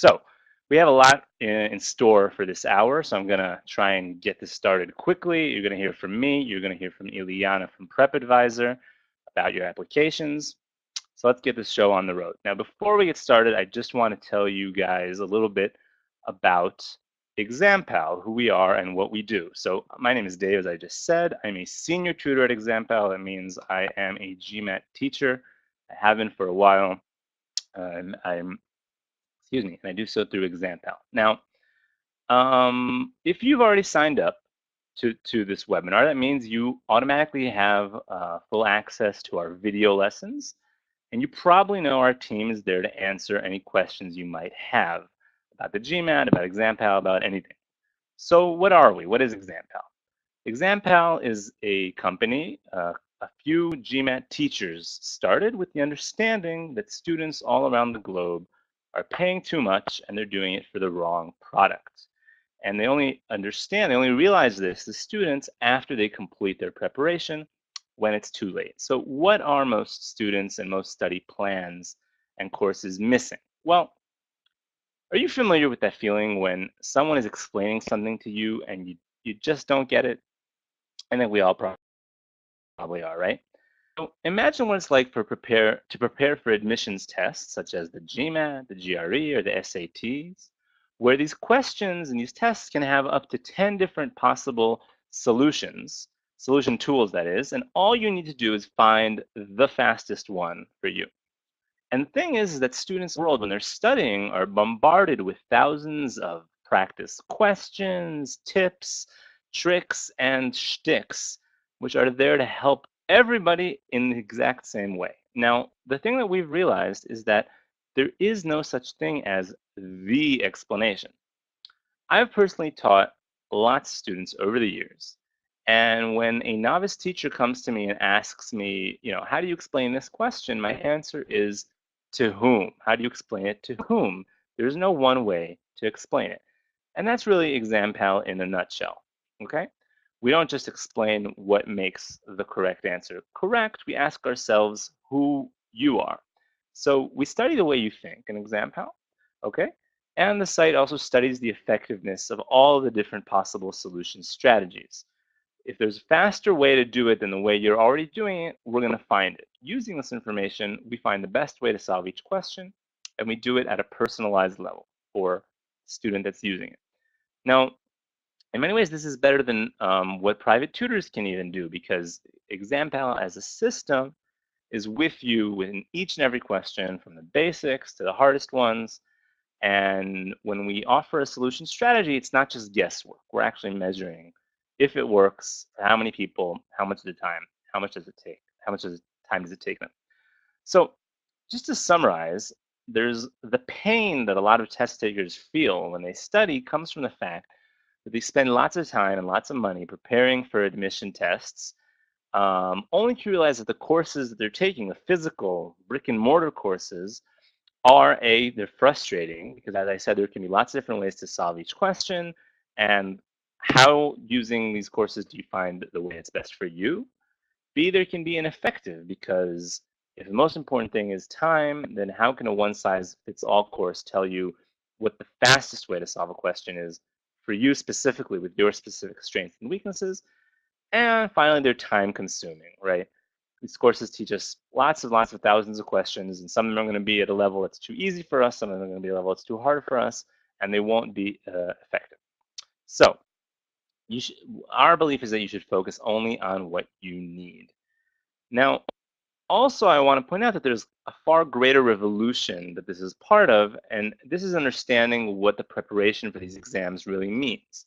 So we have a lot in store for this hour, so I'm going to try and get this started quickly. You're going to hear from me. You're going to hear from Iliana from PrepAdviser about your applications. So let's get this show on the road. Now, before we get started, I just want to tell you guys a little bit about ExamPal, who we are and what we do. So my name is Dave, as I just said. I'm a senior tutor at ExamPal. That means I am a GMAT teacher. I have been for a while. Excuse me, and I do so through ExamPal. Now, if you've already signed up to this webinar, that means you automatically have full access to our video lessons, and you probably know our team is there to answer any questions you might have about the GMAT, about ExamPal, about anything. So what are we? What is ExamPal? ExamPal is a company a few GMAT teachers started with the understanding that students all around the globe are paying too much and they're doing it for the wrong product. And they only realize this, the students, after they complete their preparation, when it's too late. So what are most students and most study plans and courses missing? Well, are you familiar with that feeling when someone is explaining something to you and you just don't get it? I think we all probably are, right? So imagine what it's like to prepare for admissions tests such as the GMAT, the GRE, or the SATs, where these questions and these tests can have up to 10 different possible solution tools that is, and all you need to do is find the fastest one for you. And the thing is that students in the world, when they're studying, are bombarded with thousands of practice questions, tips, tricks, and shticks, which are there to help everybody in the exact same way. Now, the thing that we've realized is that there is no such thing as the explanation. I've personally taught lots of students over the years. And when a novice teacher comes to me and asks me, how do you explain this question? My answer is, to whom? How do you explain it to whom? There's no one way to explain it. And that's really ExamPal in a nutshell, okay? We don't just explain what makes the correct answer correct. We ask ourselves who you are. So we study the way you think in ExamPal, okay? And the site also studies the effectiveness of all the different possible solution strategies. If there's a faster way to do it than the way you're already doing it, we're going to find it. Using this information, we find the best way to solve each question, and we do it at a personalized level for the student that's using it. Now, in many ways, this is better than what private tutors can even do, because ExamPal as a system is with you in each and every question, from the basics to the hardest ones. And when we offer a solution strategy, it's not just guesswork. We're actually measuring if it works, how many people, how much of the time, how much does it take, how much time does it take them. So just to summarize, there's the pain that a lot of test takers feel when they study comes from the fact that they spend lots of time and lots of money preparing for admission tests, only to realize that the courses that they're taking, the physical brick and mortar courses, they're frustrating because, as I said, there can be lots of different ways to solve each question. And how, using these courses, do you find the way that's best for you? B, there can be ineffective because if the most important thing is time, then how can a one-size-fits-all course tell you what the fastest way to solve a question is for you specifically with your specific strengths and weaknesses? And finally, they're time-consuming, right? These courses teach us lots of thousands of questions, and some of them are going to be at a level that's too easy for us, some of them are going to be at a level that's too hard for us, and they won't be effective. So our belief is that you should focus only on what you need. Now, also, I want to point out that there's a far greater revolution that this is part of, and this is understanding what the preparation for these exams really means.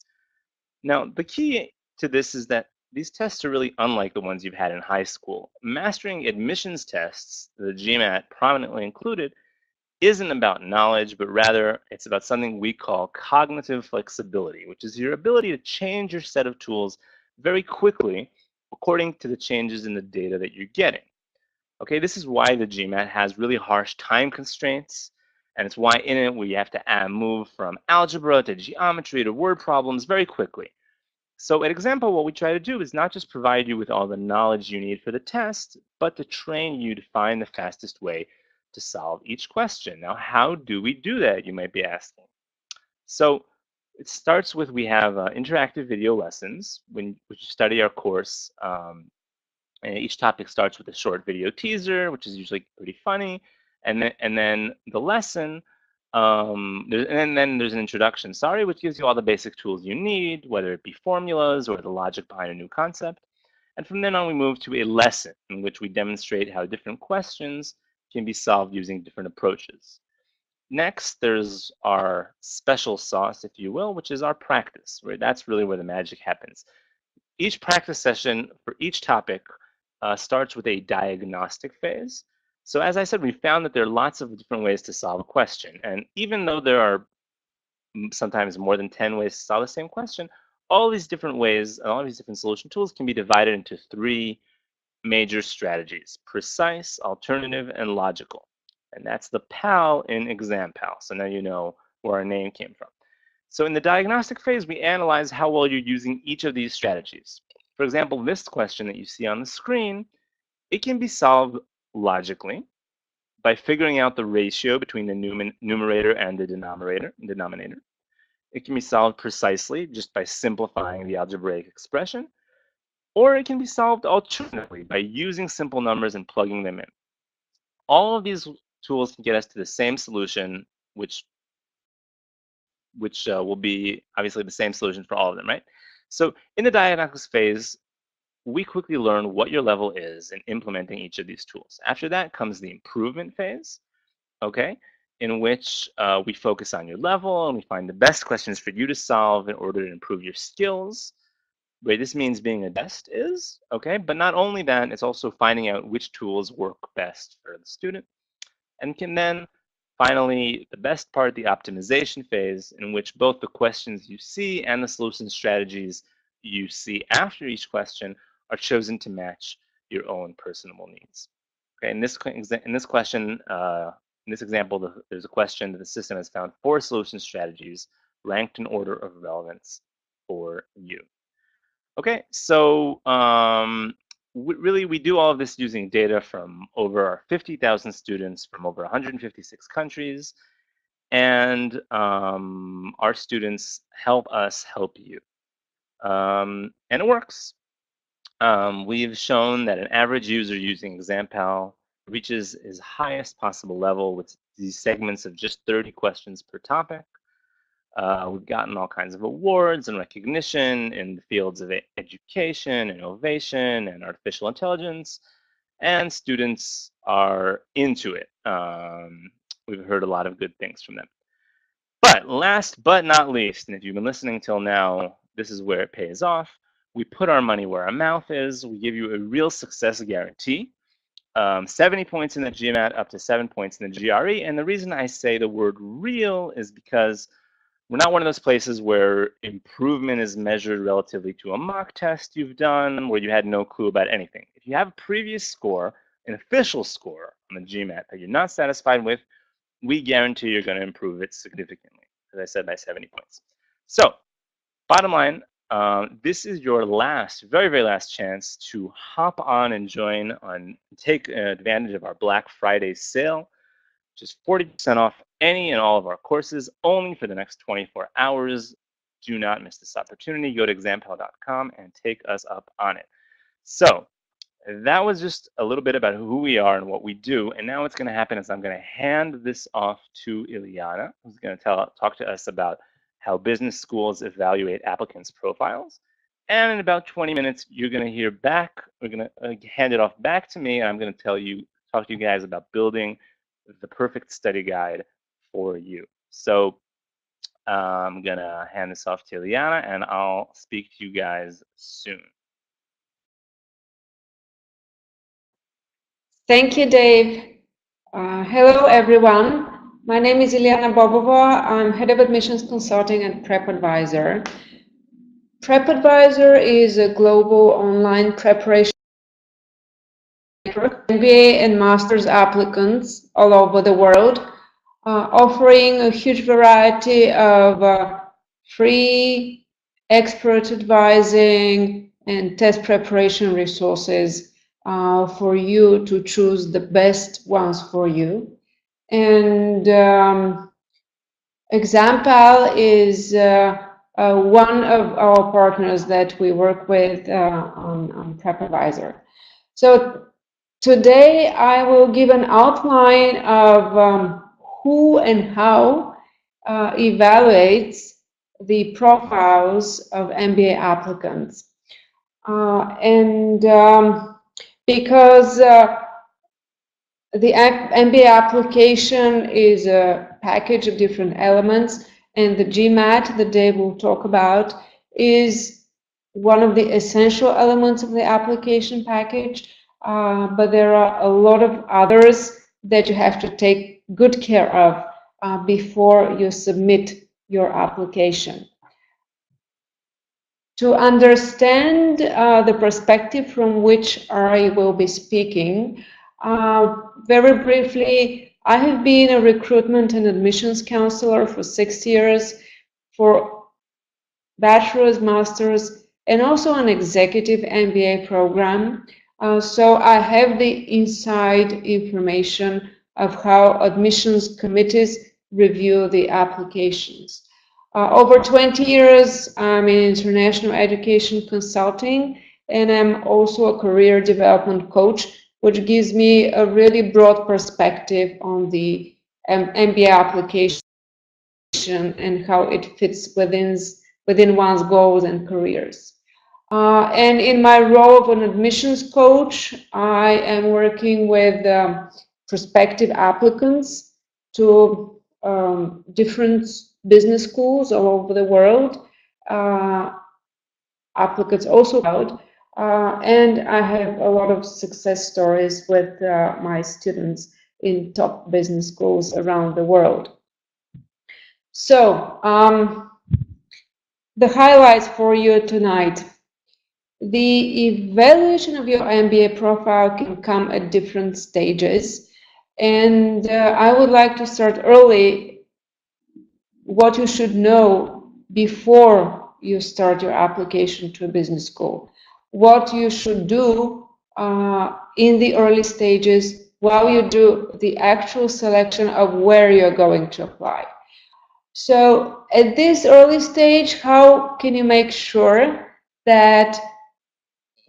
Now, the key to this is that these tests are really unlike the ones you've had in high school. Mastering admissions tests, the GMAT prominently included, isn't about knowledge, but rather it's about something we call cognitive flexibility, which is your ability to change your set of tools very quickly according to the changes in the data that you're getting. Okay, this is why the GMAT has really harsh time constraints, and it's why in it we have to move from algebra to geometry to word problems very quickly. So at ExamPal, what we try to do is not just provide you with all the knowledge you need for the test, but to train you to find the fastest way to solve each question. Now, how do we do that, you might be asking? So it starts with, we have interactive video lessons which study our course. And each topic starts with a short video teaser, which is usually pretty funny. And then the lesson, and then there's an introduction, sorry, which gives you all the basic tools you need, whether it be formulas or the logic behind a new concept. And from then on, we move to a lesson in which we demonstrate how different questions can be solved using different approaches. Next, there's our special sauce, if you will, which is our practice, right? That's really where the magic happens. Each practice session for each topic starts with a diagnostic phase. So as I said, we found that there are lots of different ways to solve a question. And even though there are sometimes more than 10 ways to solve the same question, all these different ways, all these different solution tools can be divided into 3 major strategies: precise, alternative, and logical. And that's the PAL in ExamPal. So now you know where our name came from. So in the diagnostic phase, we analyze how well you're using each of these strategies. For example, this question that you see on the screen, it can be solved logically by figuring out the ratio between the numerator and the denominator. It can be solved precisely just by simplifying the algebraic expression, or it can be solved alternatively by using simple numbers and plugging them in. All of these tools can get us to the same solution, which will be obviously the same solution for all of them, right? So in the diagnostic phase, we quickly learn what your level is in implementing each of these tools. After that comes the improvement phase, okay, in which we focus on your level and we find the best questions for you to solve in order to improve your skills. Where this means being a best is, okay, but not only that, it's also finding out which tools work best for the student. And can then finally, the best part, the optimization phase, in which both the questions you see and the solution strategies you see after each question are chosen to match your own personal needs. Okay, in this question, in this example, there's a question that the system has found 4 solution strategies ranked in order of relevance for you. Okay, so really we do all of this using data from over 50,000 students from over 156 countries, and our students help us help you. And it works. We've shown that an average user using ExamPal reaches his highest possible level with these segments of just 30 questions per topic. We've gotten all kinds of awards and recognition in the fields of education, innovation, and artificial intelligence, and students are into it. We've heard a lot of good things from them. But last but not least, and if you've been listening till now, this is where it pays off. We put our money where our mouth is. We give you a real success guarantee. 70 points in the GMAT, up to 7 points in the GRE. And the reason I say the word real is because we're not one of those places where improvement is measured relatively to a mock test you've done where you had no clue about anything. If you have a previous score, an official score on the GMAT that you're not satisfied with, we guarantee you're going to improve it significantly, as I said, by 70 points. So, bottom line, this is your last, very, very last chance to hop on and take advantage of our Black Friday sale, which is 40% off any and all of our courses only for the next 24 hours. Do not miss this opportunity. Go to exampal.com and take us up on it. So that was just a little bit about who we are and what we do. And now what's going to happen is I'm going to hand this off to Iliana, who's going to talk to us about how business schools evaluate applicants' profiles. And in about 20 minutes, you're going to hear back. We're going to hand it off back to me, and I'm going to talk to you guys about building the perfect study guide for you. So I'm going to hand this off to Iliana, and I'll speak to you guys soon. Thank you, Dave. Hello, everyone. My name is Iliana Bobova. I'm Head of Admissions Consulting at PrepAdviser. PrepAdviser is a global online preparation network, MBA and master's applicants all over the world, offering a huge variety of free expert advising and test preparation resources for you to choose the best ones for you. And ExamPal is one of our partners that we work with on PrepAdviser. So today I will give an outline of who and how evaluates the profiles of MBA applicants. Because the MBA application is a package of different elements, and the GMAT that Dave will talk about is one of the essential elements of the application package, but there are a lot of others that you have to take good care of before you submit your application. To understand the perspective from which I will be speaking, very briefly, I have been a recruitment and admissions counselor for 6 years for bachelor's, master's, and also an executive MBA program. So I have the inside information of how admissions committees review the applications. Over 20 years, I'm in international education consulting, and I'm also a career development coach, which gives me a really broad perspective on the MBA application and how it fits within one's goals and careers. And in my role of an admissions coach, I am working with prospective applicants to different business schools all over the world. Applicants also out, and I have a lot of success stories with my students in top business schools around the world. So, the highlights for you tonight. The evaluation of your MBA profile can come at different stages, and I would like to start early what you should know before you start your application to a business school, what you should do in the early stages while you do the actual selection of where you're going to apply. So at this early stage, how can you make sure that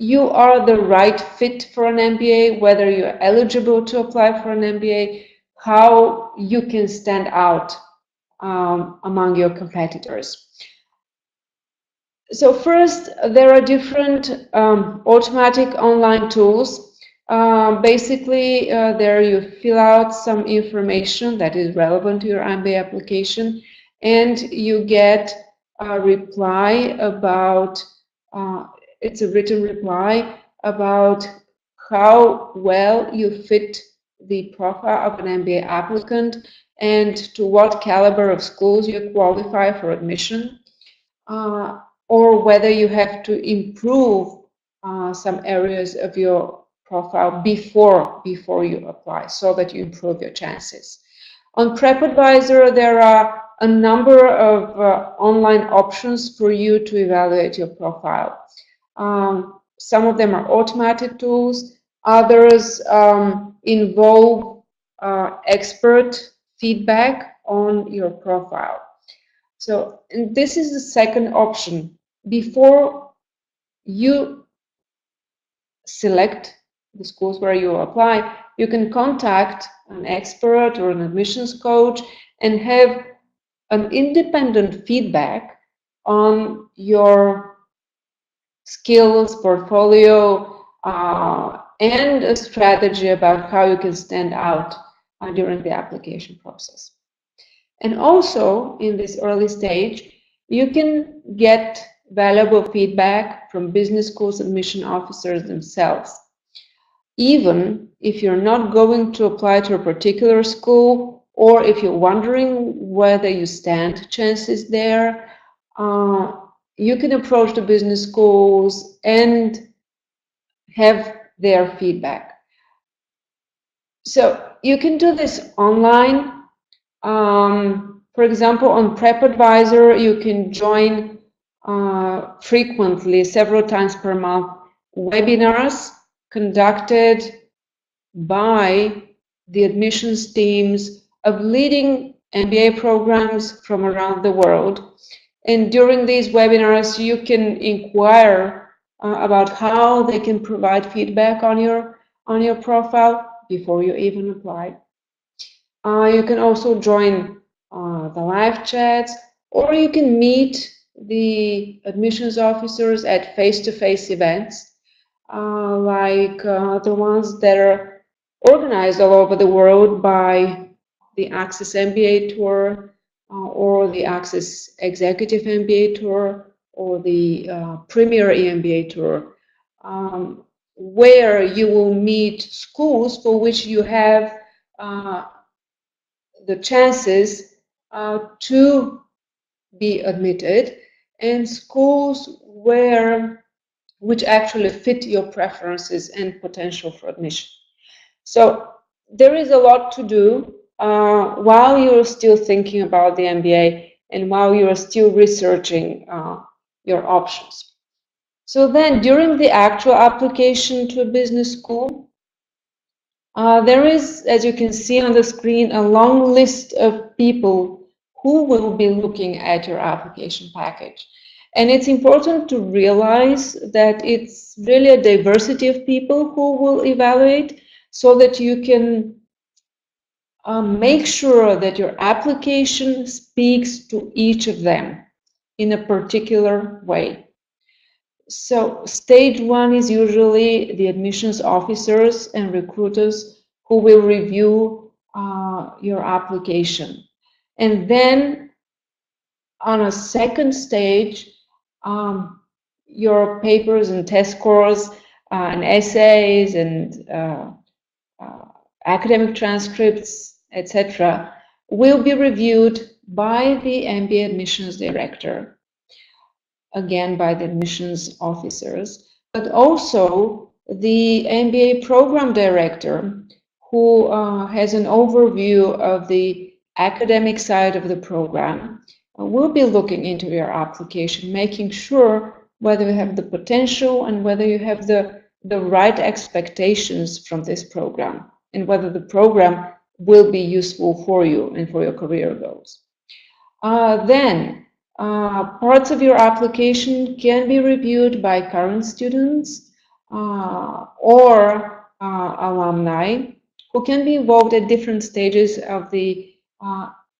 you are the right fit for an MBA, whether you're eligible to apply for an MBA, how you can stand out among your competitors? So first, there are different automatic online tools. Basically, there you fill out some information that is relevant to your MBA application, and you get a reply about, it's a written reply about how well you fit the profile of an MBA applicant and to what caliber of schools you qualify for admission. Or whether you have to improve some areas of your profile before you apply, so that you improve your chances. On PrepAdviser, there are a number of online options for you to evaluate your profile. Some of them are automated tools, others involve expert feedback on your profile. So, and this is the second option. Before you select the schools where you apply, you can contact an expert or an admissions coach and have an independent feedback on your skills, portfolio, and a strategy about how you can stand out during the application process. And also, in this early stage, you can get valuable feedback from business schools admission officers themselves. Even if you're not going to apply to a particular school, or if you're wondering whether you stand chances there, you can approach the business schools and have their feedback. So you can do this online. For example, on PrepAdviser, you can join frequently, several times per month, webinars conducted by the admissions teams of leading MBA programs from around the world. And during these webinars, you can inquire about how they can provide feedback on your profile before you even apply. You can also join the live chats, or you can meet the admissions officers at face-to-face events, like the ones that are organized all over the world by the Access MBA Tour, or the Access Executive MBA Tour, or the Premier EMBA Tour, where you will meet schools for which you have the chances to be admitted, and schools which actually fit your preferences and potential for admission. So there is a lot to do while you're still thinking about the MBA and while you're still researching your options. So then during the actual application to a business school, there is, as you can see on the screen, a long list of people who will be looking at your application package. And it's important to realize that it's really a diversity of people who will evaluate, so that you can make sure that your application speaks to each of them in a particular way. So stage one is usually the admissions officers and recruiters who will review your application. And then on a second stage, your papers and test scores and essays and academic transcripts, etc., will be reviewed by the MBA admissions director, again by the admissions officers, but also the MBA program director, who has an overview of the academic side of the program, will be looking into your application, making sure whether you have the potential and whether you have the right expectations from this program, and whether the program will be useful for you and for your career goals. Then parts of your application can be reviewed by current students or alumni, who can be involved at different stages of the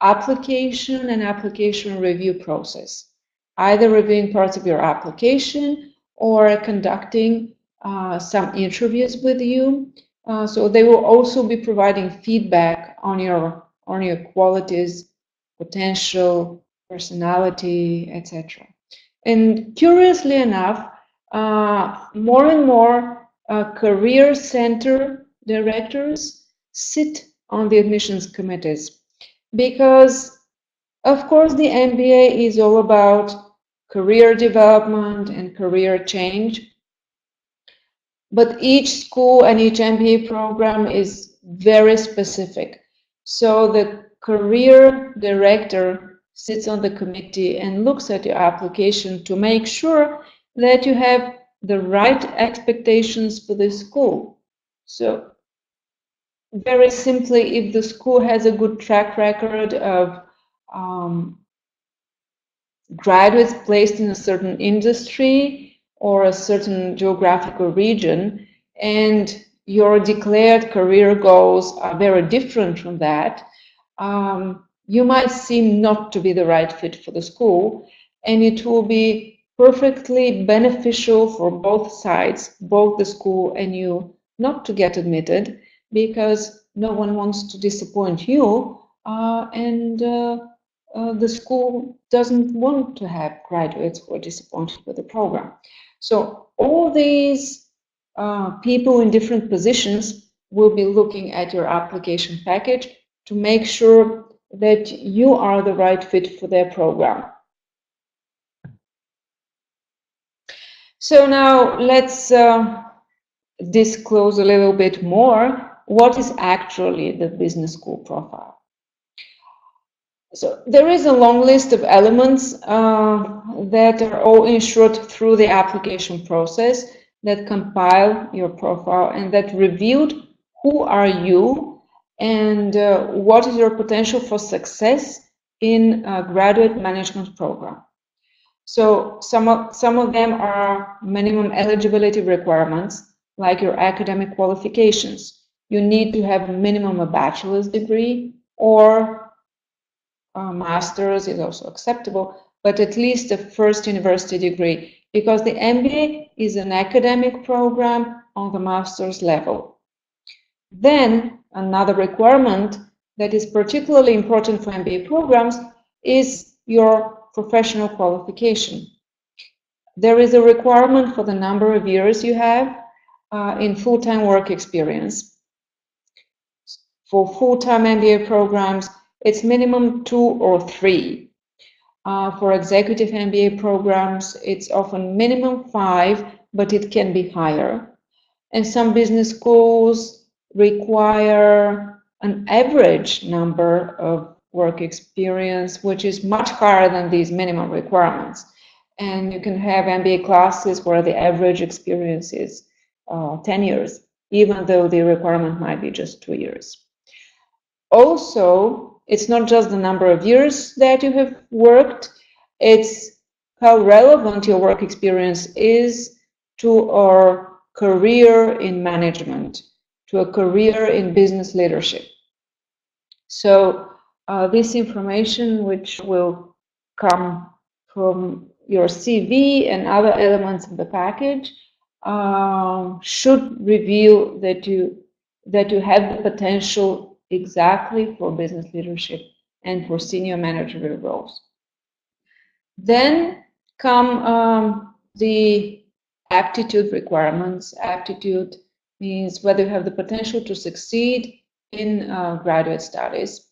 application and application review process, either reviewing parts of your application or conducting some interviews with you. So they will also be providing feedback on your qualities, potential, personality, etc. And curiously enough, more and more career center directors sit on the admissions committees, because of course the MBA is all about career development and career change, but each school and each MBA program is very specific. So the career director sits on the committee and looks at your application to make sure that you have the right expectations for the school. So very simply, if the school has a good track record of graduates placed in a certain industry or a certain geographical region, and your declared career goals are very different from that, you might seem not to be the right fit for the school, and it will be perfectly beneficial for both sides, both the school and you, not to get admitted, because no one wants to disappoint you, and the school doesn't want to have graduates who are disappointed with the program. So all these people in different positions will be looking at your application package to make sure that you are the right fit for their program. So now let's disclose a little bit more what is actually the business school profile. So there is a long list of elements that are all ensured through the application process, that compile your profile and that revealed who are you and what is your potential for success in a graduate management program. So some of them are minimum eligibility requirements, like your academic qualifications. You need to have minimum a bachelor's degree, or a master's is also acceptable, but at least a first university degree, because the MBA is an academic program on the master's level. Then another requirement that is particularly important for MBA programs is your professional qualification. There is a requirement for the number of years you have in full-time work experience. For full-time MBA programs, it's minimum 2 or 3. For executive MBA programs, it's often minimum 5, but it can be higher. And some business schools require an average number of work experience, which is much higher than these minimum requirements. And you can have MBA classes where the average experience is 10 years, even though the requirement might be just 2 years. Also, it's not just the number of years that you have worked, it's how relevant your work experience is to our career in management, to a career in business leadership. So this information, which will come from your CV and other elements of the package, should reveal that you have the potential exactly for business leadership and for senior managerial roles. Then come the aptitude requirements. Aptitude means whether you have the potential to succeed in graduate studies.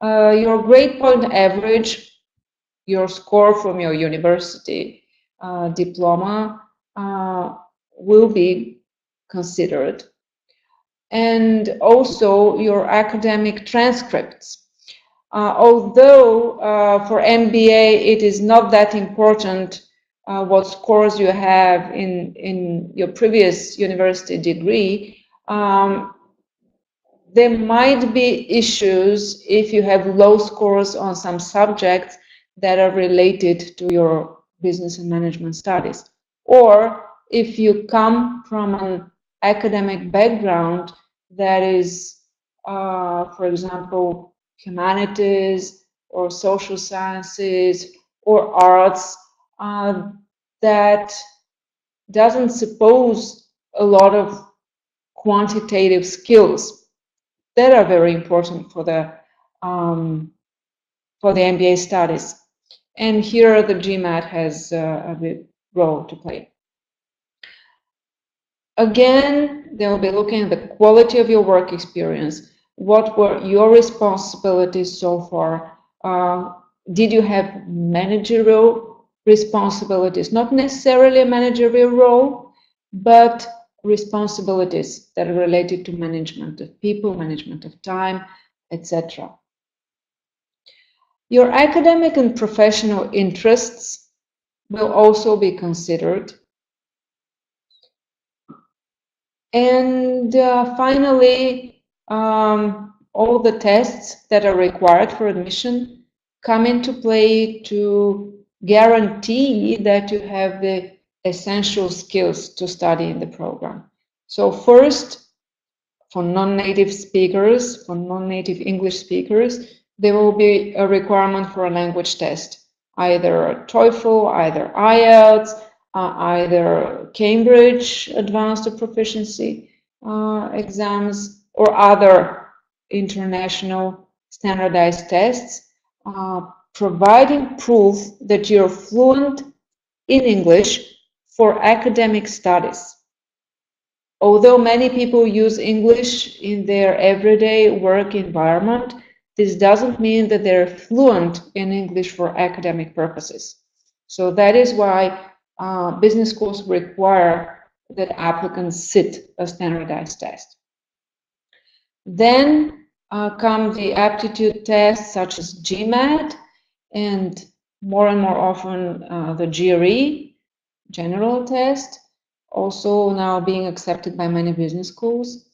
Your grade point average, your score from your university diploma will be considered. And also your academic transcripts. Although for MBA it is not that important what scores you have in your previous university degree, there might be issues if you have low scores on some subjects that are related to your business and management studies, or if you come from an academic background that is, for example, humanities or social sciences or arts, that doesn't suppose a lot of quantitative skills that are very important for the MBA studies. And here the GMAT has a big role to play. Again, they'll be looking at the quality of your work experience. What were your responsibilities so far? Did you have managerial responsibilities? Not necessarily a managerial role, but responsibilities that are related to management of people, management of time, etc. Your academic and professional interests will also be considered. And finally, all the tests that are required for admission come into play to guarantee that you have the essential skills to study in the program. So first, for non-native speakers, for non-native English speakers, there will be a requirement for a language test, either TOEFL, either IELTS, either Cambridge Advanced Proficiency exams, or other international standardized tests, providing proof that you're fluent in English for academic studies. Although many people use English in their everyday work environment, this doesn't mean that they're fluent in English for academic purposes. So that is why business schools require that applicants sit a standardized test. Then come the aptitude tests such as GMAT, and more often the GRE, general test, also now being accepted by many business schools,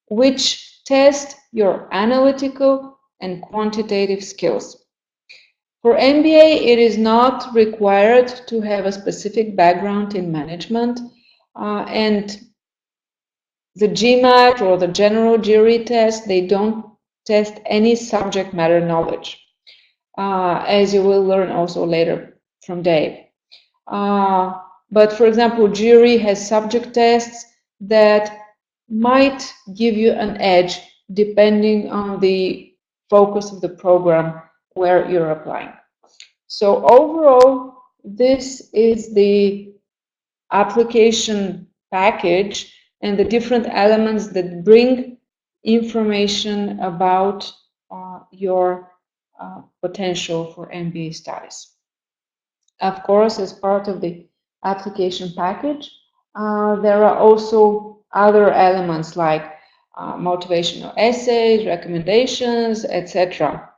which test your analytical and quantitative skills. For MBA, it is not required to have a specific background in management, and the GMAT or the general jury test, they don't test any subject matter knowledge, as you will learn also later from Dave. But for example, jury has subject tests that might give you an edge depending on the focus of the program where you're applying. So overall, this is the application package and the different elements that bring information about your potential for MBA studies. Of course, as part of the application package, there are also other elements like motivational essays, recommendations, etc.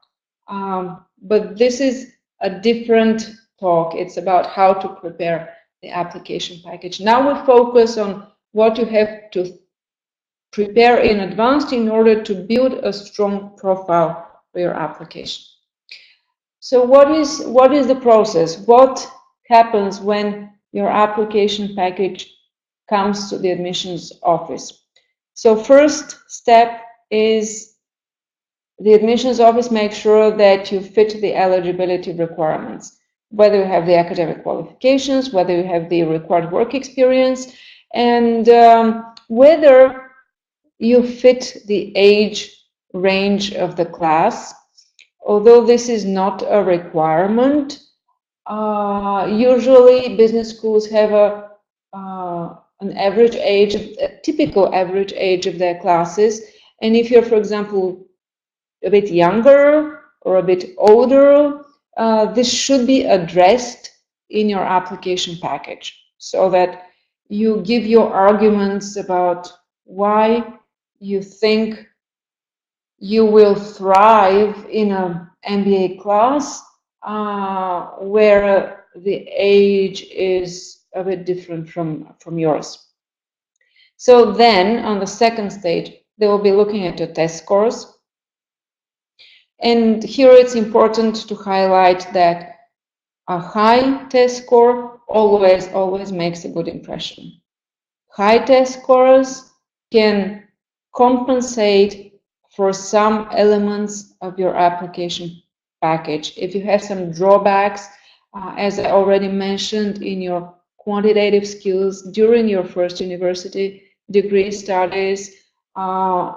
But this is a different talk. It's about how to prepare the application package. Now we focus on what you have to prepare in advance in order to build a strong profile for your application. So what is the process? What happens when your application package comes to the admissions office? So first step is the admissions office makes sure that you fit the eligibility requirements, whether you have the academic qualifications, whether you have the required work experience, and whether you fit the age range of the class. Although this is not a requirement, usually business schools have an average age, a typical average age of their classes. And if you're, for example, a bit younger or a bit older, this should be addressed in your application package so that you give your arguments about why you think you will thrive in an MBA class where the age is a bit different from yours. So then, on the second stage, they will be looking at your test scores. And here it's important to highlight that a high test score always makes a good impression. High test scores can compensate for some elements of your application package. If you have some drawbacks, as I already mentioned, in your quantitative skills during your first university degree studies, a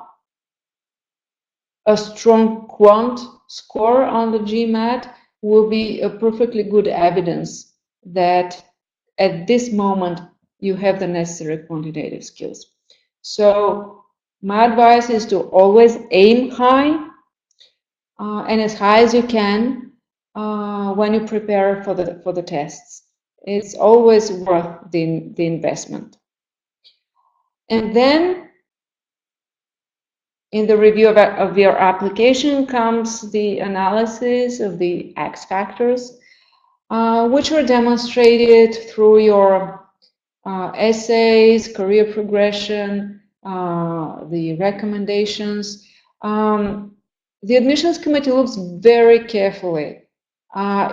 strong quant score on the GMAT will be a perfectly good evidence that at this moment you have the necessary quantitative skills. So my advice is to always aim high and as high as you can when you prepare for the tests. It's always worth the investment. And then in the review of your application comes the analysis of the X factors, which are demonstrated through your essays, career progression, the recommendations. The admissions committee looks very carefully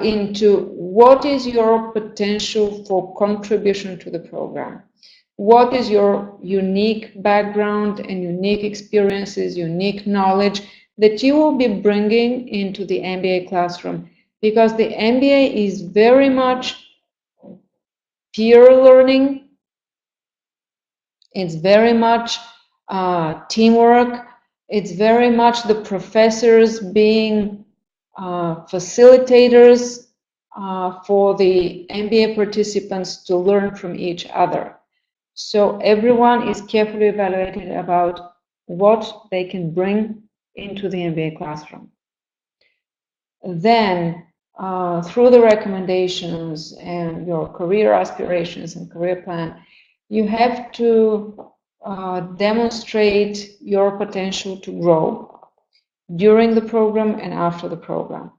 into what is your potential for contribution to the program. What is your unique background and unique experiences, unique knowledge that you will be bringing into the MBA classroom? Because the MBA is very much peer learning. It's very much teamwork. It's very much the professors being facilitators for the MBA participants to learn from each other. So everyone is carefully evaluated about what they can bring into the MBA classroom. Then, through the recommendations and your career aspirations and career plan, you have to demonstrate your potential to grow during the program and after the program.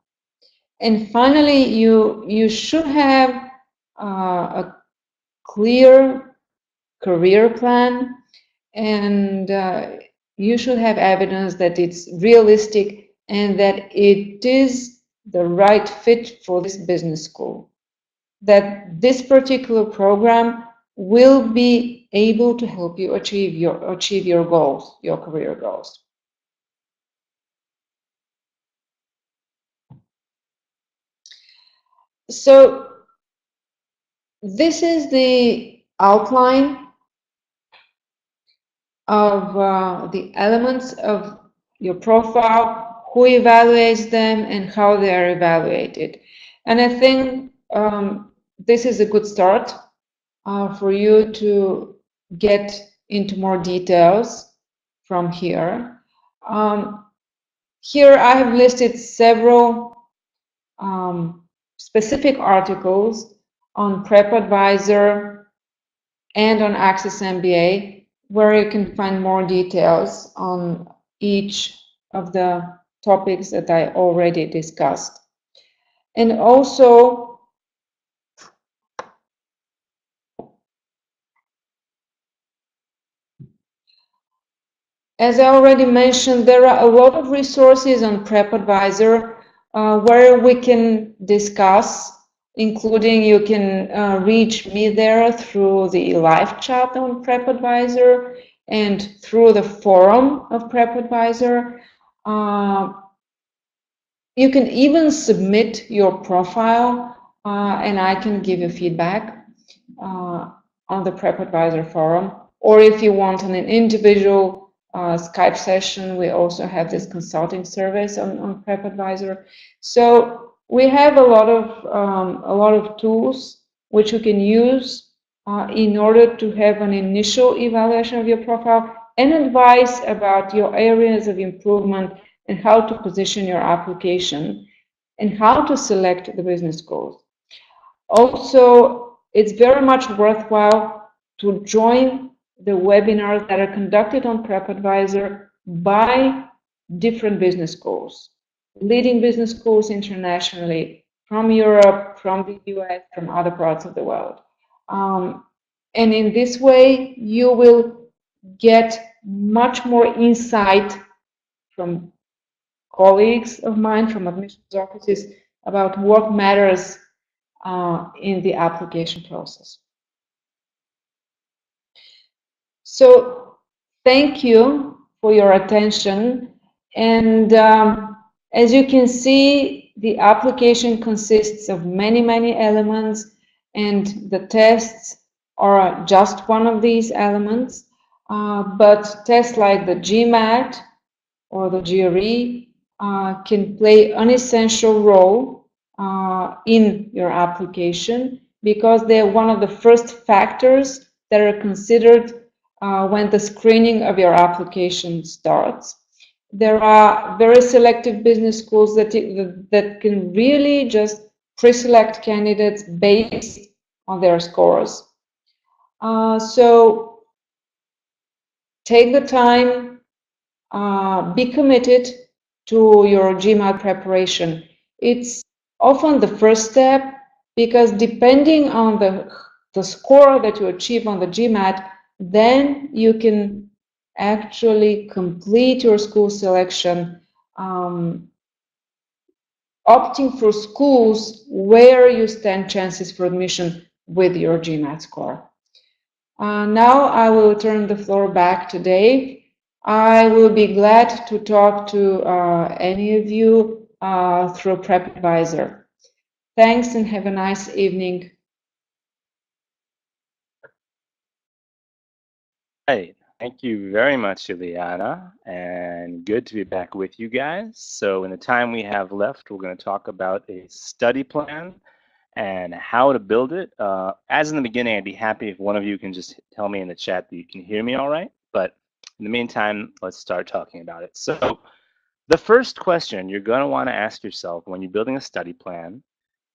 And finally, you should have a clear career plan, and you should have evidence that it's realistic and that it is the right fit for this business school, that this particular program will be able to help you achieve your goals, your career goals. So this is the outline of the elements of your profile, who evaluates them, and how they are evaluated. And I think this is a good start for you to get into more details from here. Here I have listed several specific articles on PrepAdviser and on Access MBA, where you can find more details on each of the topics that I already discussed. And also, as I already mentioned, there are a lot of resources on PrepAdviser where we can discuss, including you can reach me there through the live chat on PrepAdviser and through the forum of PrepAdviser. You can even submit your profile and I can give you feedback on the PrepAdviser forum. Or if you want an individual Skype session, we also have this consulting service on PrepAdviser. So we have a lot of tools which you can use in order to have an initial evaluation of your profile and advice about your areas of improvement and how to position your application and how to select the business goals. Also, it's very much worthwhile to join the webinars that are conducted on PrepAdviser by different business schools, leading business schools internationally, from Europe, from the US, from other parts of the world. And in this way, you will get much more insight from colleagues of mine from admissions offices about what matters in the application process. So thank you for your attention. And as you can see, the application consists of many, many elements, and the tests are just one of these elements. But tests like the GMAT or the GRE can play an essential role in your application because they're one of the first factors that are considered when the screening of your application starts. There are very selective business schools that can really just pre-select candidates based on their scores. So take the time, be committed to your GMAT preparation. It's often the first step because depending on the score that you achieve on the GMAT, then you can actually complete your school selection, opting for schools where you stand chances for admission with your GMAT score. Now I will turn the floor back to Dave. I will be glad to talk to any of you through PrepAdviser. Thanks and have a nice evening. Hey, thank you very much, Iliana, and good to be back with you guys. So in the time we have left, we're going to talk about a study plan and how to build it. As in the beginning, I'd be happy if one of you can just tell me in the chat that you can hear me all right. But in the meantime, let's start talking about it. So the first question you're going to want to ask yourself when you're building a study plan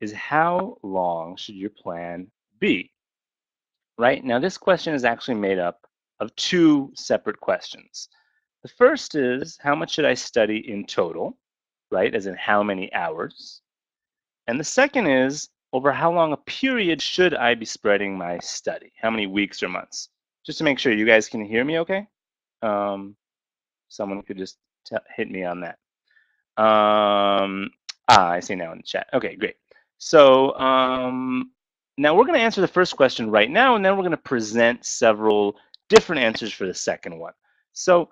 is how long should your plan be? Right? Now, this question is actually made up of two separate questions. The first is, how much should I study in total, right? As in how many hours? And the second is, over how long a period should I be spreading my study? How many weeks or months? Just to make sure you guys can hear me okay? Someone could just hit me on that. I see now in the chat. Okay, great. So now we're going to answer the first question right now, and then we're going to present several different answers for the second one. So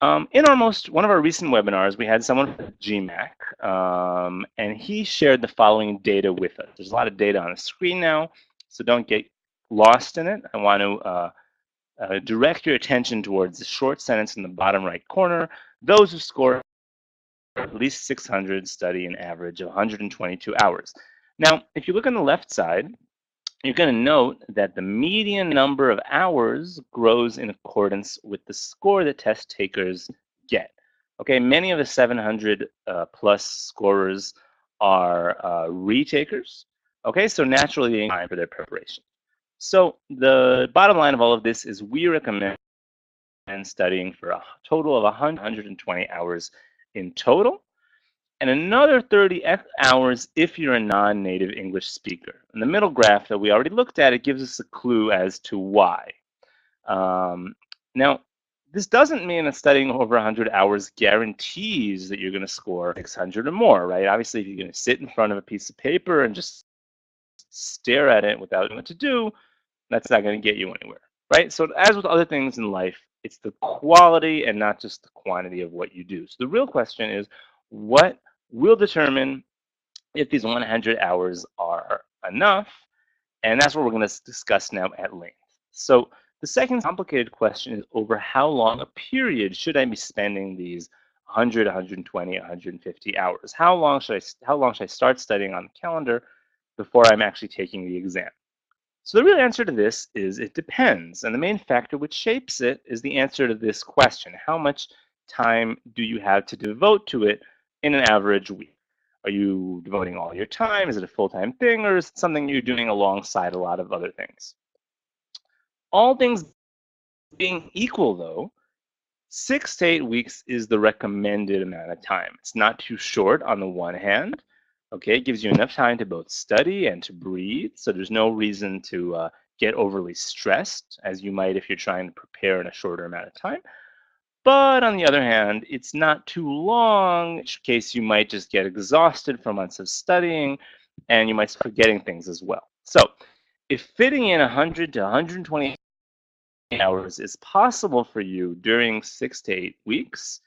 in one of our recent webinars, we had someone from GMAT, and he shared the following data with us. There's a lot of data on the screen now, so don't get lost in it. I want to direct your attention towards the short sentence in the bottom right corner. Those who score at least 600 study an average of 122 hours. Now, if you look on the left side, you're going to note that the median number of hours grows in accordance with the score that test takers get. Okay, many of the 700 plus scorers are retakers. Okay, so naturally they need time for their preparation. So the bottom line of all of this is we recommend studying for a total of 120 hours in total, and another 30 hours if you're a non-native English speaker. In the middle graph that we already looked at, it gives us a clue as to why. Now, this doesn't mean that studying over 100 hours guarantees that you're going to score 600 or more, right? Obviously, if you're going to sit in front of a piece of paper and just stare at it without knowing what to do, that's not going to get you anywhere, right? So as with other things in life, it's the quality and not just the quantity of what you do. So the real question is, what will determine if these 100 hours are enough? And that's what we're going to discuss now at length. So the second complicated question is, over how long a period should I be spending these 100, 120, 150 hours? How long should I start studying on the calendar before I'm actually taking the exam? So the real answer to this is it depends. And the main factor which shapes it is the answer to this question. How much time do you have to devote to it in an average week? Are you devoting all your time? Is it a full-time thing, or is it something you're doing alongside a lot of other things? All things being equal, though, 6 to 8 weeks is the recommended amount of time. It's not too short on the one hand. Okay, it gives you enough time to both study and to breathe, so there's no reason to get overly stressed, as you might if you're trying to prepare in a shorter amount of time. But on the other hand, it's not too long, in which case you might just get exhausted from months of studying, and you might start forgetting things as well. So if fitting in 100 to 120 hours is possible for you during 6 to 8 weeks,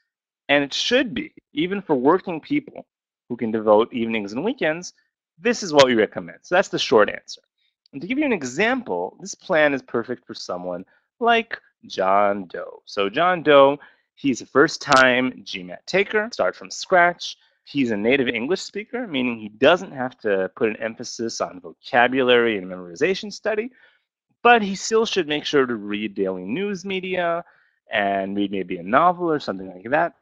and it should be, even for working people who can devote evenings and weekends, this is what we recommend. So that's the short answer. And to give you an example, this plan is perfect for someone like John Doe. So John Doe, he's a first-time GMAT taker, start from scratch. He's a native English speaker, meaning he doesn't have to put an emphasis on vocabulary and memorization study, but he still should make sure to read daily news media and read maybe a novel or something like that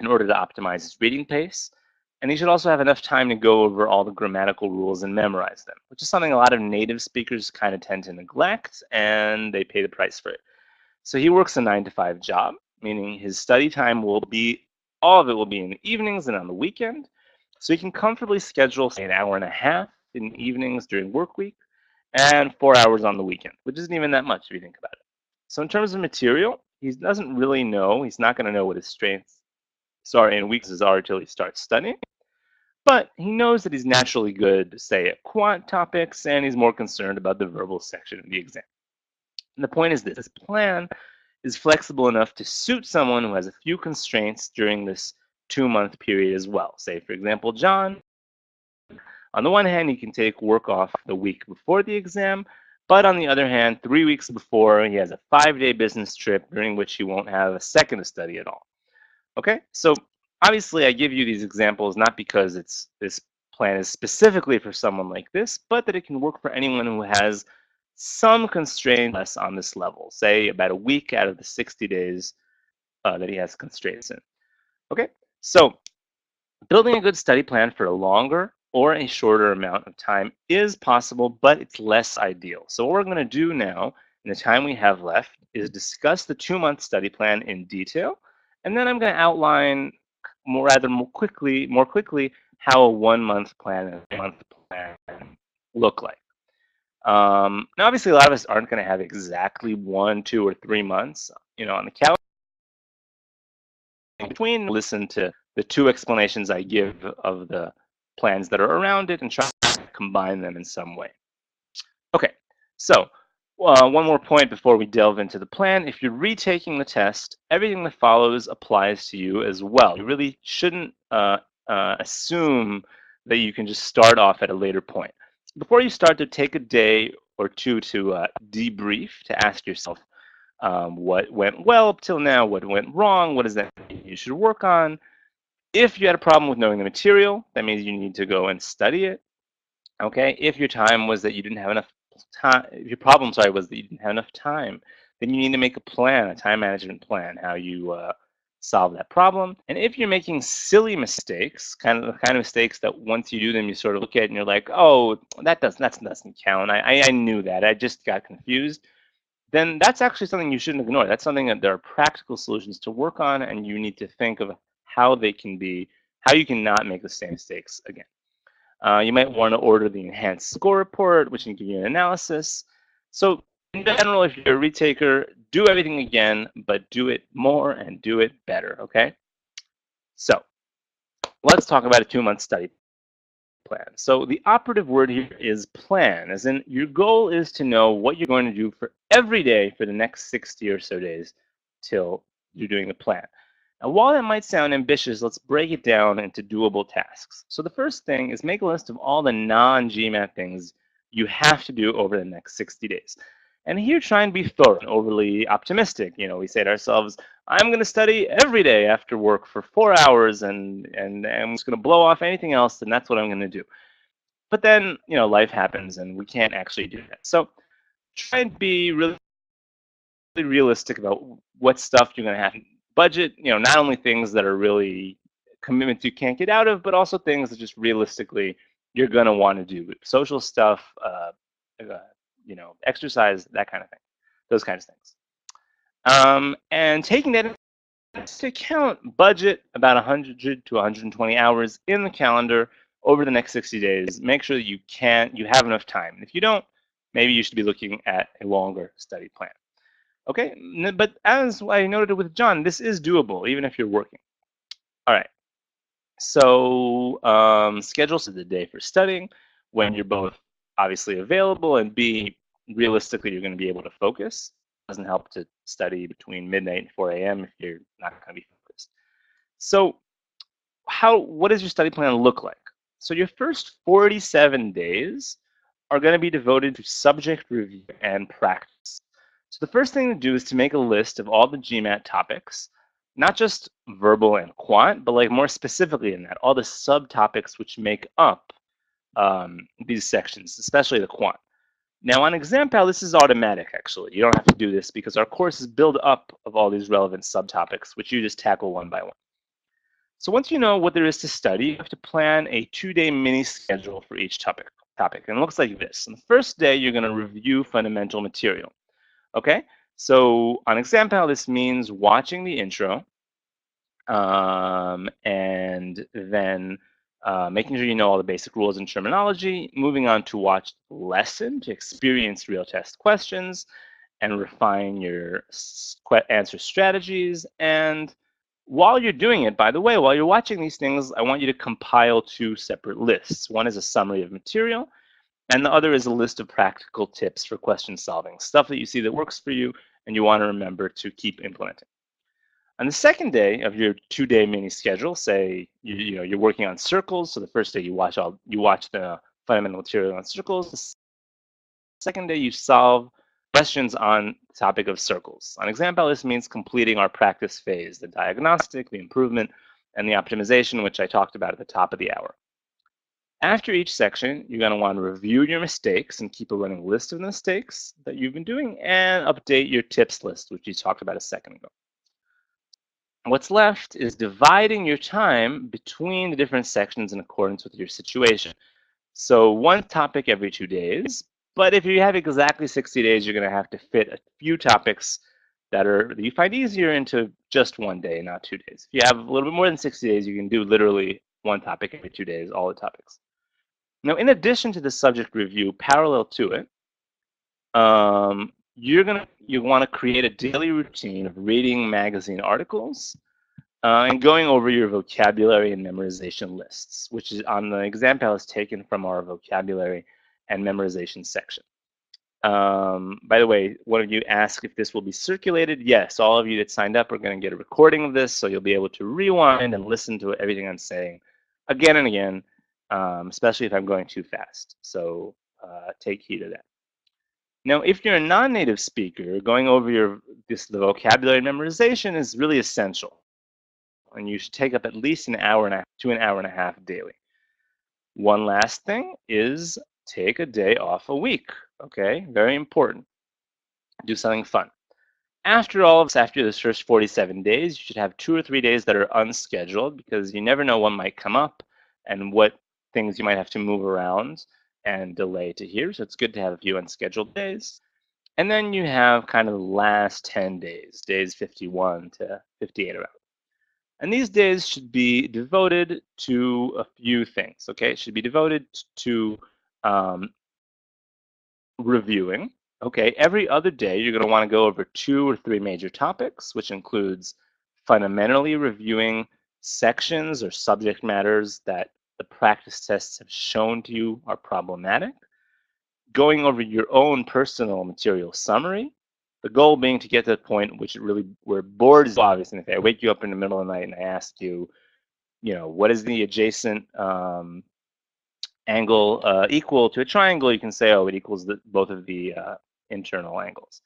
in order to optimize his reading pace. And he should also have enough time to go over all the grammatical rules and memorize them, which is something a lot of native speakers kind of tend to neglect, and they pay the price for it. So he works a 9-to-5 job, meaning his study time will be, all of it will be in the evenings and on the weekend. So he can comfortably schedule, say, an hour and a half in the evenings during work week and 4 hours on the weekend, which isn't even that much if you think about it. So in terms of material, he doesn't really know, he's not going to know what his strengths, and weaknesses are until he starts studying. But he knows that he's naturally good, say, at quant topics, and he's more concerned about the verbal section of the exam. And the point is this plan is flexible enough to suit someone who has a few constraints during this 2-month period as well. Say, for example, John, on the one hand, he can take work off the week before the exam, but on the other hand, 3 weeks before, he has a 5-day business trip during which he won't have a second to study at all. Okay, so obviously I give you these examples not because this plan is specifically for someone like this, but that it can work for anyone who has some constraint less on this level, say about a week out of the 60 days that he has constraints in. Okay, so building a good study plan for a longer or a shorter amount of time is possible, but it's less ideal. So what we're going to do now in the time we have left is discuss the 2-month study plan in detail, and then I'm going to outline more quickly how a 1-month plan and a month plan look like. Now, obviously, a lot of us aren't going to have exactly 1, 2, or 3 months, on the calendar. between, listen to the 2 explanations I give of the plans that are around it and try to combine them in some way. Okay, so one more point before we delve into the plan. If you're retaking the test, everything that follows applies to you as well. You really shouldn't assume that you can just start off at a later point. Before you start, to take a day or two to debrief, to ask yourself what went well up till now, what went wrong, what is that you should work on. If you had a problem with knowing the material, that means you need to go and study it. Okay, if your time was that you didn't have enough time, if your problem, sorry, was that you didn't have enough time, then you need to make a plan, a time management plan, how you solve that problem. And if you're making silly mistakes, kind of the kind of mistakes that once you do them, you sort of look at it and you're like, oh, that doesn't count. I knew that. I just got confused. Then that's actually something you shouldn't ignore. That's something that there are practical solutions to work on, and you need to think of how they can be, how you can not make the same mistakes again. You might want to order the enhanced score report, which can give you an analysis. So in general, if you're a retaker, do everything again, but do it more and do it better, okay? So let's talk about a 2-month study plan. So the operative word here is plan, as in your goal is to know what you're going to do for every day for the next 60 or so days till you're doing the plan. Now, while that might sound ambitious, let's break it down into doable tasks. So the first thing is make a list of all the non-GMAT things you have to do over the next 60 days. And here, try and be thorough and overly optimistic. You know, we say to ourselves, I'm going to study every day after work for 4 hours, and I'm just going to blow off anything else, and that's what I'm going to do. But then, you know, life happens, and we can't actually do that. So try and be really realistic about what stuff you're going to have. Budget, you know, not only things that are really commitments you can't get out of, but also things that just realistically you're going to want to do. Social stuff, you know, exercise, that kind of thing, those kinds of things. And taking that into account, budget about 100 to 120 hours in the calendar over the next 60 days. Make sure that you have enough time. If you don't, maybe you should be looking at a longer study plan. Okay, but as I noted with John, this is doable even if you're working. All right, so schedule the day for studying when you're both obviously available, and B, realistically, you're going to be able to focus. It doesn't help to study between midnight and 4 a.m. if you're not going to be focused. So what does your study plan look like? So your first 47 days are going to be devoted to subject review and practice. So the first thing to do is to make a list of all the GMAT topics, not just verbal and quant, but like more specifically in that, all the subtopics which make up these sections, especially the quant. Now on ExamPal, this is automatic actually. You don't have to do this because our course is built up of all these relevant subtopics, which you just tackle one by one. So once you know what there is to study, you have to plan a 2-day mini schedule for each topic. And it looks like this. On the first day, you're going to review fundamental material. Okay, so on ExamPal, this means watching the intro and then making sure you know all the basic rules and terminology, moving on to watch the lesson to experience real test questions and refine your answer strategies. And while you're doing it, by the way, while you're watching these things, I want you to compile 2 separate lists. One is a summary of material, and the other is a list of practical tips for question solving, stuff that you see that works for you and you want to remember to keep implementing. On the second day of your 2-day mini schedule, say you're working on circles. So the first day you watch the fundamental material on circles. The second day you solve questions on the topic of circles. On ExamPal, this means completing our practice phase, the diagnostic, the improvement, and the optimization, which I talked about at the top of the hour. After each section, you're going to want to review your mistakes and keep a running list of the mistakes that you've been doing, and update your tips list, which you talked about a second ago. What's left is dividing your time between the different sections in accordance with your situation. So one topic every 2 days, but if you have exactly 60 days, you're going to have to fit a few topics that you find easier into just 1 day, not 2 days. If you have a little bit more than 60 days, you can do literally one topic every 2 days, all the topics. Now, in addition to the subject review, parallel to it, you want to create a daily routine of reading magazine articles, and going over your vocabulary and memorization lists, which is on the ExamPal is taken from our vocabulary and memorization section. By the way, one of you asked if this will be circulated. Yes, all of you that signed up are going to get a recording of this, so you'll be able to rewind and listen to everything I'm saying again and again, especially if I'm going too fast. So take heed of that. Now, if you're a non-native speaker, going over the vocabulary memorization is really essential, and you should take up at least an hour and a half to an hour and a half daily. One last thing is take a day off a week. Okay, very important. Do something fun. After all of this, after this first 47 days, you should have 2 or 3 days that are unscheduled because you never know what might come up and what things you might have to move around and delay to hear. So it's good to have a few unscheduled days. And then you have kind of the last 10 days, days 51 to 58 around. And these days should be devoted to a few things, okay? It should be devoted to reviewing. Okay, every other day you're going to want to go over 2 or 3 major topics, which includes fundamentally reviewing sections or subject matters that the practice tests have shown to you are problematic, going over your own personal material summary, the goal being to get to the point which where board is obvious. And if I wake you up in the middle of the night and I ask you, what is the adjacent angle equal to a triangle, you can say, oh, it equals both of the internal angles.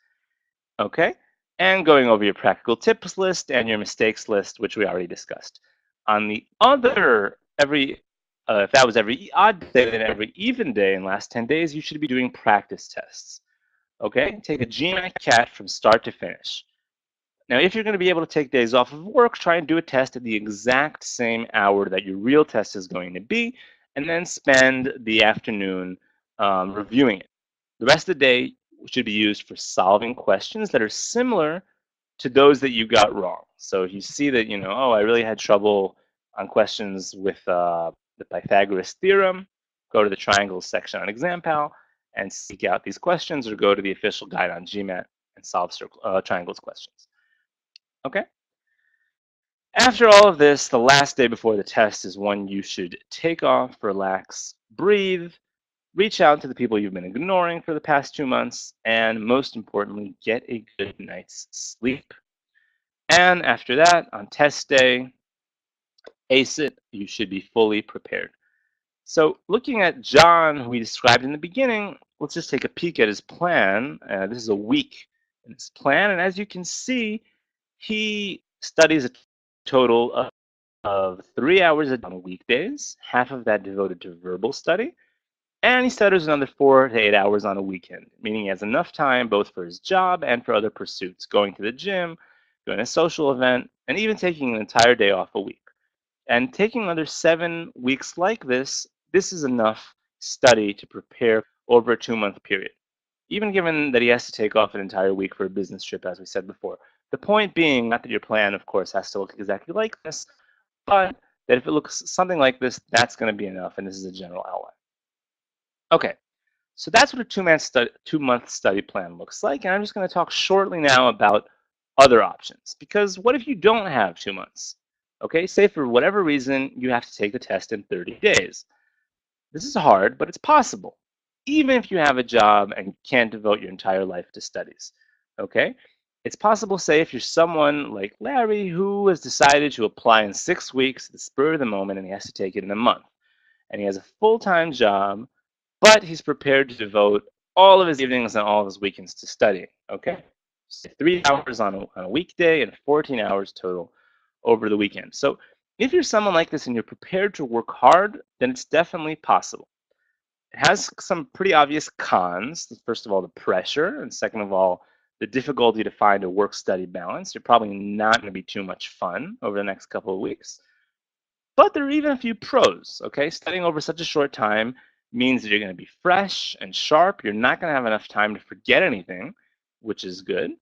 Okay, and going over your practical tips list and your mistakes list, which we already discussed. On the other, if that was every odd day, then every even day in the last 10 days, you should be doing practice tests. Okay, take a GMAT from start to finish. Now, if you're going to be able to take days off of work, try and do a test at the exact same hour that your real test is going to be, and then spend the afternoon reviewing it. The rest of the day should be used for solving questions that are similar to those that you got wrong. So if you see that, oh, I really had trouble on questions with the Pythagoras theorem, go to the triangles section on ExamPal and seek out these questions, or go to the official guide on GMAT and solve triangles questions. Okay. After all of this, the last day before the test is one you should take off, relax, breathe, reach out to the people you've been ignoring for the past 2 months, and most importantly, get a good night's sleep. And after that, on test day, ace it, you should be fully prepared. So looking at John, who we described in the beginning, let's just take a peek at his plan. This is a week in his plan, and as you can see, he studies a total of 3 hours a day on weekdays, half of that devoted to verbal study, and he studies another 4 to 8 hours on a weekend, meaning he has enough time both for his job and for other pursuits, going to the gym, going to a social event, and even taking an entire day off a week. And taking another 7 weeks like this is enough study to prepare over a 2-month period, even given that he has to take off an entire week for a business trip, as we said before. The point being, not that your plan, of course, has to look exactly like this, but that if it looks something like this, that's going to be enough, and this is a general outline. Okay, so that's what a 2-month study plan looks like, and I'm just going to talk shortly now about other options, because what if you don't have 2 months? Okay, say for whatever reason you have to take the test in 30 days. This is hard, but it's possible, even if you have a job and can't devote your entire life to studies. Okay, it's possible, say, if you're someone like Larry who has decided to apply in 6 weeks at the spur of the moment and he has to take it in a month, and he has a full-time job, but he's prepared to devote all of his evenings and all of his weekends to studying. Okay, so 3 hours on a weekday and 14 hours total over the weekend. So if you're someone like this and you're prepared to work hard, then it's definitely possible. It has some pretty obvious cons. First of all, the pressure, and second of all, the difficulty to find a work-study balance. You're probably not going to be too much fun over the next couple of weeks. But there are even a few pros, okay? Studying over such a short time means that you're going to be fresh and sharp. You're not going to have enough time to forget anything, which is good.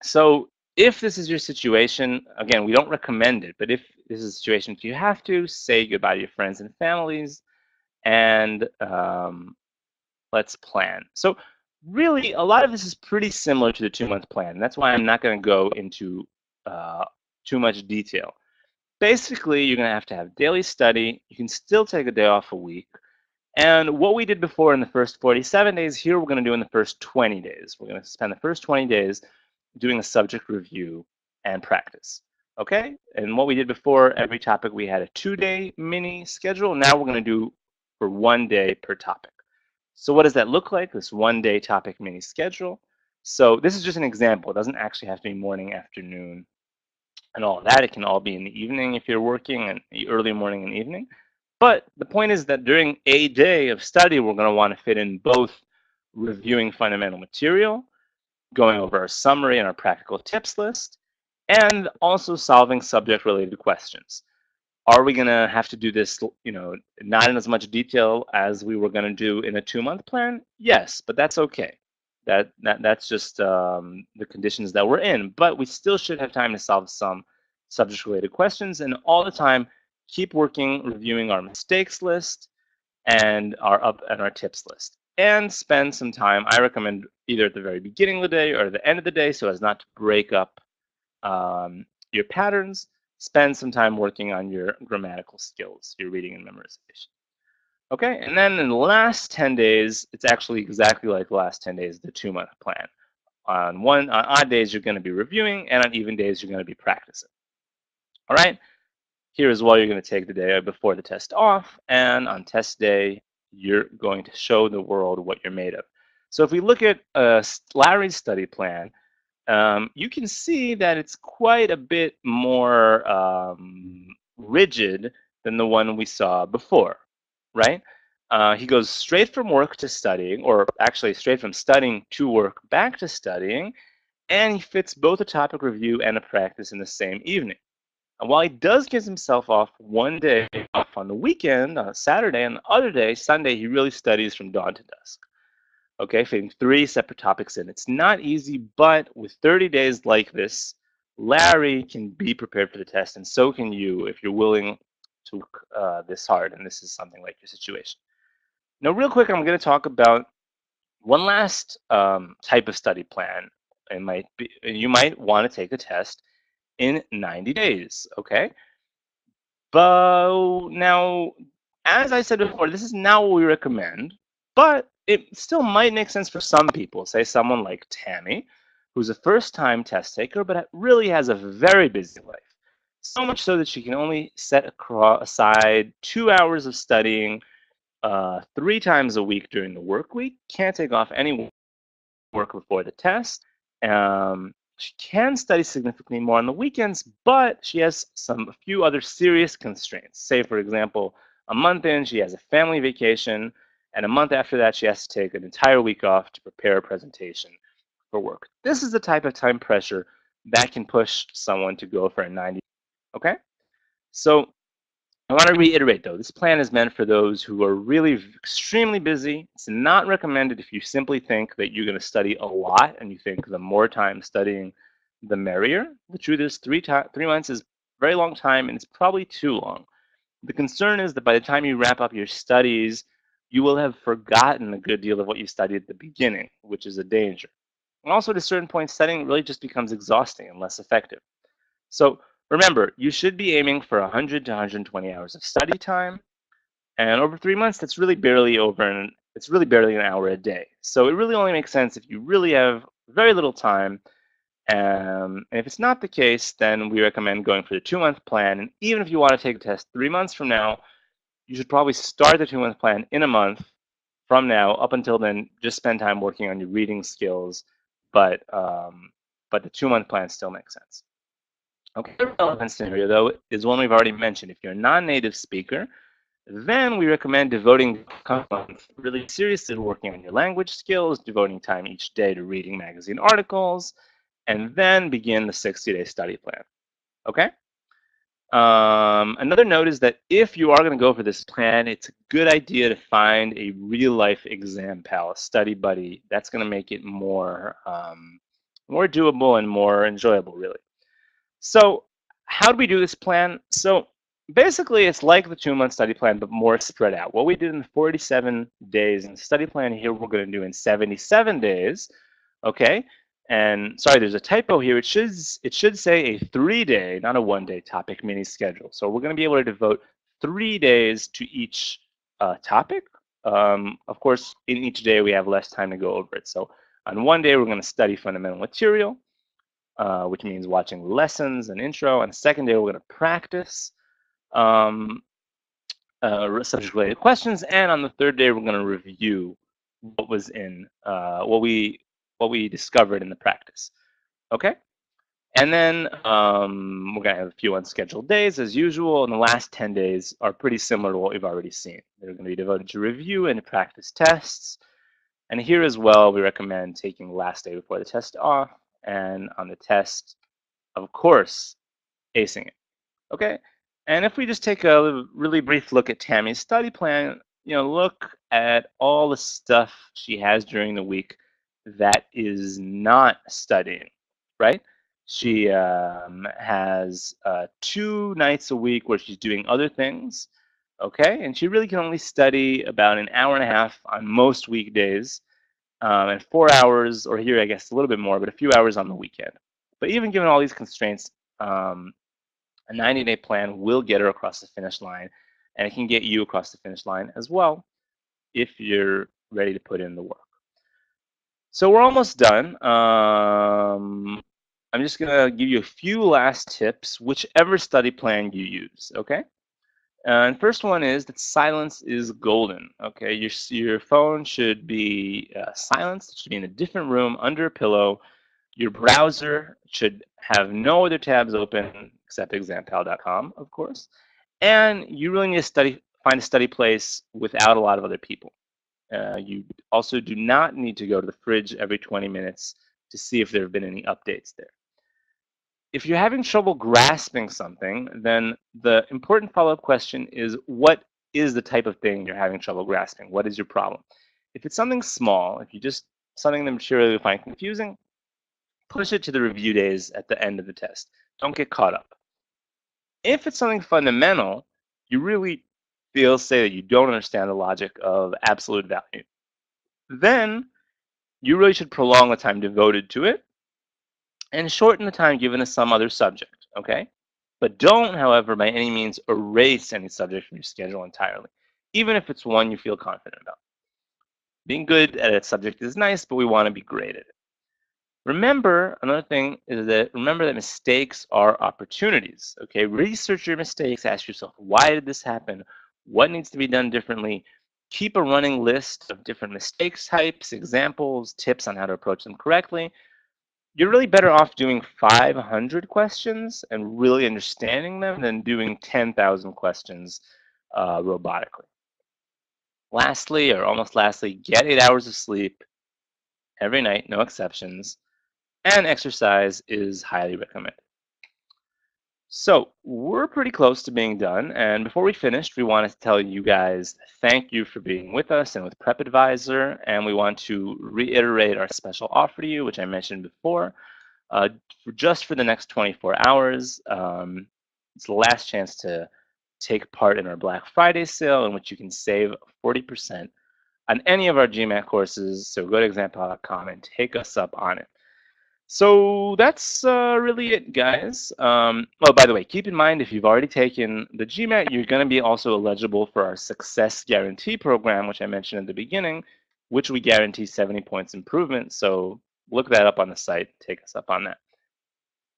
So if this is your situation, again, we don't recommend it, but if this is a situation if you have to, say goodbye to your friends and families, and let's plan. So really, a lot of this is pretty similar to the 2-month plan. That's why I'm not going to go into too much detail. Basically, you're going to have daily study. You can still take a day off a week. And what we did before in the first 47 days, here we're going to do in the first 20 days. We're going to spend the first 20 days doing a subject review and practice. Okay? And what we did before, every topic we had a 2-day mini schedule. Now we're going to do for 1 day per topic. So what does that look like, this 1-day topic mini schedule? So this is just an example. It doesn't actually have to be morning, afternoon, and all of that. It can all be in the evening if you're working, and early morning and evening. But the point is that during a day of study, we're going to want to fit in both reviewing fundamental material, going over our summary and our practical tips list, and also solving subject-related questions. Are we going to have to do this, not in as much detail as we were going to do in a 2-month plan? Yes, but that's okay. That's just the conditions that we're in. But we still should have time to solve some subject-related questions, and all the time keep working, reviewing our mistakes list and our tips list, and spend some time. I recommend either at the very beginning of the day or at the end of the day, so as not to break up your patterns. Spend some time working on your grammatical skills, your reading and memorization. Okay, and then in the last 10 days, it's actually exactly like the last 10 days of the 2-month plan. On odd days, you're going to be reviewing, and on even days, you're going to be practicing. All right, here is what you're going to take the day before the test off, and on test day, you're going to show the world what you're made of. So if we look at Larry's study plan, you can see that it's quite a bit more rigid than the one we saw before, right? He goes straight from work to studying, or actually straight from studying to work back to studying, and he fits both a topic review and a practice in the same evening. And while he does give himself off 1 day off on the weekend, on a Saturday, and the other day, Sunday, he really studies from dawn to dusk. Okay, fitting 3 separate topics in. It's not easy, but with 30 days like this, Larry can be prepared for the test, and so can you if you're willing to work this hard, and this is something like your situation. Now, real quick, I'm going to talk about one last type of study plan. You might want to take a test in 90 days, okay? But now, as I said before, this is not what we recommend, but it still might make sense for some people. Say someone like Tammy, who's a first-time test taker, but really has a very busy life. So much so that she can only set aside 2 hours of studying 3 times a week during the work week. Can't take off any work before the test. She can study significantly more on the weekends, but she has a few other serious constraints. Say, for example, a month in, she has a family vacation, and a month after that, she has to take an entire week off to prepare a presentation for work. This is the type of time pressure that can push someone to go for a 90. Okay? So I want to reiterate, though, this plan is meant for those who are really extremely busy. It's not recommended if you simply think that you're going to study a lot and you think the more time studying, the merrier. The truth is 3 months is a very long time, and it's probably too long. The concern is that by the time you wrap up your studies, you will have forgotten a good deal of what you studied at the beginning, which is a danger. And also, at a certain point, studying really just becomes exhausting and less effective. So remember, you should be aiming for 100 to 120 hours of study time, and over 3 months, it's really barely an hour a day. So it really only makes sense if you really have very little time. And if it's not the case, then we recommend going for the 2-month plan. And even if you want to take a test 3 months from now, you should probably start the 2-month plan in a month from now. Up until then, just spend time working on your reading skills. But the 2-month plan still makes sense. Okay, the relevant scenario, though, is one we've already mentioned. If you're a non-native speaker, then we recommend devoting a month really seriously to working on your language skills, devoting time each day to reading magazine articles, and then begin the 60-day study plan. Okay? Another note is that if you are going to go for this plan, it's a good idea to find a real-life ExamPal, a study buddy. That's going to make it more doable and more enjoyable, really. So how do we do this plan? So basically, it's like the 2-month study plan, but more spread out. What we did in 47 days in the study plan, here we're going to do in 77 days, okay? And sorry, there's a typo here. It should say a 3-day, not a 1-day topic mini schedule. So we're going to be able to devote 3 days to each topic. Of course, in each day we have less time to go over it. So on one day we're going to study fundamental material, which means watching lessons and intro. On the second day we're going to practice subject-related questions, and on the third day we're going to review what was in what we discovered in the practice. Okay, and then we're going to have a few unscheduled days as usual, and the last 10 days are pretty similar to what we've already seen. They're going to be devoted to review and practice tests. And here as well, we recommend taking the last day before the test off, and on the test, of course, acing it. Okay, and if we just take a really brief look at Tammy's study plan, look at all the stuff she has during the week that is not studying, right? She has 2 nights a week where she's doing other things, okay? And she really can only study about an hour and a half on most weekdays, and 4 hours, or here I guess a little bit more, but a few hours on the weekend. But even given all these constraints, a 90-day plan will get her across the finish line, and it can get you across the finish line as well if you're ready to put in the work. So we're almost done. I'm just going to give you a few last tips, whichever study plan you use, okay? And first one is that silence is golden, okay? Your phone should be silenced. It should be in a different room under a pillow. Your browser should have no other tabs open except ExamPal.com, of course. And you really need to find a study place without a lot of other people. You also do not need to go to the fridge every 20 minutes to see if there have been any updates there. If you're having trouble grasping something, then the important follow-up question is, what is the type of thing you're having trouble grasping? What is your problem? If it's something small, if you just something that material you find confusing, push it to the review days at the end of the test. Don't get caught up. If it's something fundamental, you really say that you don't understand the logic of absolute value, then you really should prolong the time devoted to it and shorten the time given to some other subject, okay? But don't, however, by any means erase any subject from your schedule entirely, even if it's one you feel confident about. Being good at a subject is nice, but we want to be great at it. Remember, another thing is that remember that mistakes are opportunities, okay? Research your mistakes, ask yourself, why did this happen? What needs to be done differently? Keep a running list of different mistakes types, examples, tips on how to approach them correctly. You're really better off doing 500 questions and really understanding them than doing 10,000 questions robotically. Lastly, or almost lastly, get 8 hours of sleep every night, no exceptions, and exercise is highly recommended. So we're pretty close to being done, and before we finish, we want to tell you guys thank you for being with us and with PrepAdviser, and we want to reiterate our special offer to you, which I mentioned before. Just for the next 24 hours, it's the last chance to take part in our Black Friday sale, in which you can save 40% on any of our GMAT courses. So go to ExamPal.com and take us up on it. So that's really it, guys. Oh, by the way, keep in mind, if you've already taken the GMAT, you're going to be also eligible for our Success Guarantee program, which I mentioned at the beginning, which we guarantee 70 points improvement. So look that up on the site. Take us up on that.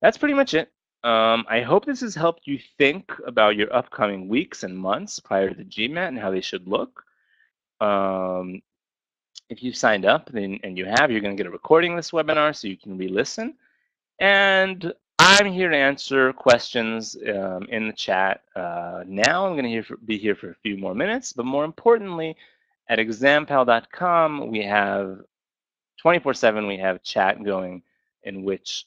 That's pretty much it. I hope this has helped you think about your upcoming weeks and months prior to the GMAT and how they should look. If you've signed up and you have, you're going to get a recording of this webinar so you can re-listen. And I'm here to answer questions in the chat now. I'm going to be here for a few more minutes, but more importantly, at ExamPal.com, we have 24/7, we have chat going in which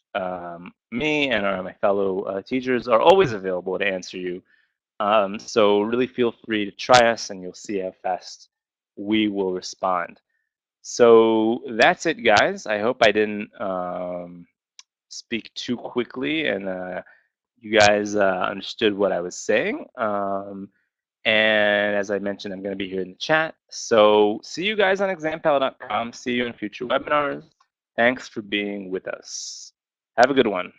me and my fellow teachers are always available to answer you. So really feel free to try us and you'll see how fast we will respond. So that's it, guys. I hope I didn't speak too quickly and you guys understood what I was saying. And as I mentioned, I'm going to be here in the chat. So see you guys on ExamPal.com. See you in future webinars. Thanks for being with us. Have a good one.